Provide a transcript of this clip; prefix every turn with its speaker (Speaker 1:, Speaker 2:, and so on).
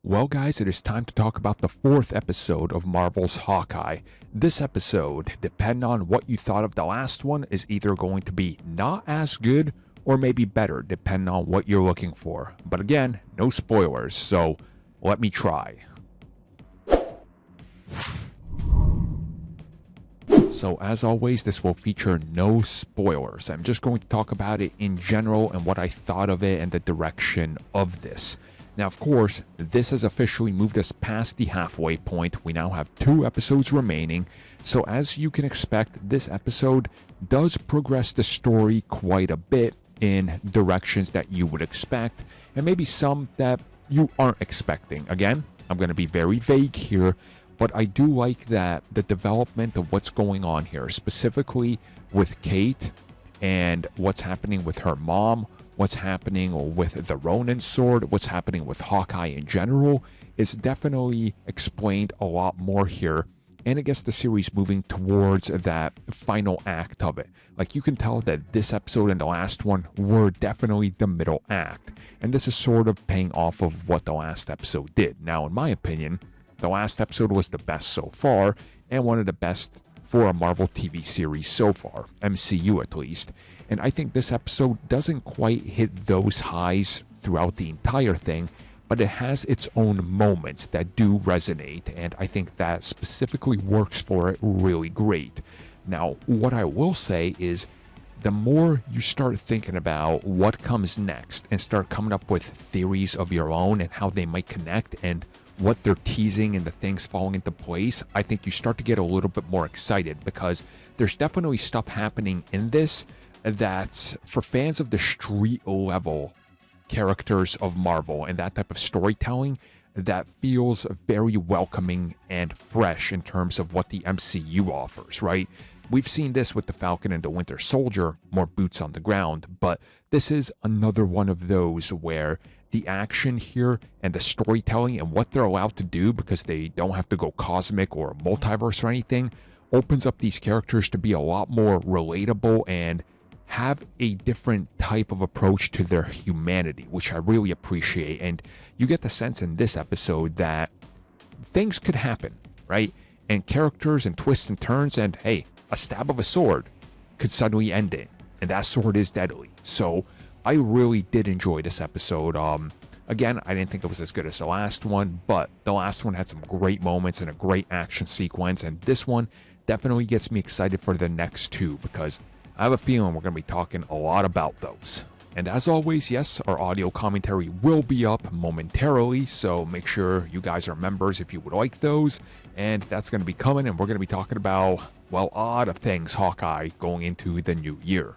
Speaker 1: Well guys, it is time to talk about the fourth episode of Marvel's Hawkeye. This episode, depending on what you thought of the last one, is either going to be not as good or maybe better, depending on what you're looking for. But again, no spoilers, so let me try. So as always, this will feature no spoilers. I'm just going to talk about it in general and what I thought of it and the direction of this. Now, of course, this has officially moved us past the halfway point. We now have 2 episodes remaining. So as you can expect, this episode does progress the story quite a bit in directions that you would expect, and maybe some that you aren't expecting. Again, I'm going to be very vague here, but I do like that the development of what's going on here, specifically with Kate and what's happening with her mom, what's happening with the Ronin sword, what's happening with Hawkeye in general, is definitely explained a lot more here. And I guess the series moving towards that final act of it. Like, you can tell that this episode and the last one were definitely the middle act. And this is sort of paying off of what the last episode did. Now, in my opinion, the last episode was the best so far, and one of the best for a Marvel TV series so far, MCU at least. And I think this episode doesn't quite hit those highs throughout the entire thing, but it has its own moments that do resonate, and I think that specifically works for it really great. Now, what I will say is, the more you start thinking about what comes next and start coming up with theories of your own and how they might connect and what they're teasing and the things falling into place, I think you start to get a little bit more excited, because there's definitely stuff happening in this that's for fans of the street level characters of Marvel and that type of storytelling that feels very welcoming and fresh in terms of what the MCU offers, right? We've seen this with the Falcon and the Winter Soldier, more boots on the ground, but this is another one of those where the action here and the storytelling and what they're allowed to do, because they don't have to go cosmic or multiverse or anything, opens up these characters to be a lot more relatable and have a different type of approach to their humanity, which I really appreciate. And you get the sense in this episode that things could happen, right? And characters and twists and turns, and hey, a stab of a sword could suddenly end it, and that sword is deadly. So I really did enjoy this episode. Again, I didn't think it was as good as the last one, but the last one had some great moments and a great action sequence, and this one definitely gets me excited for the next 2, because I have a feeling we're going to be talking a lot about those. And as always, yes, our audio commentary will be up momentarily, so make sure you guys are members if you would like those. And that's going to be coming, and we're going to be talking about, well, a lot of things Hawkeye going into the new year.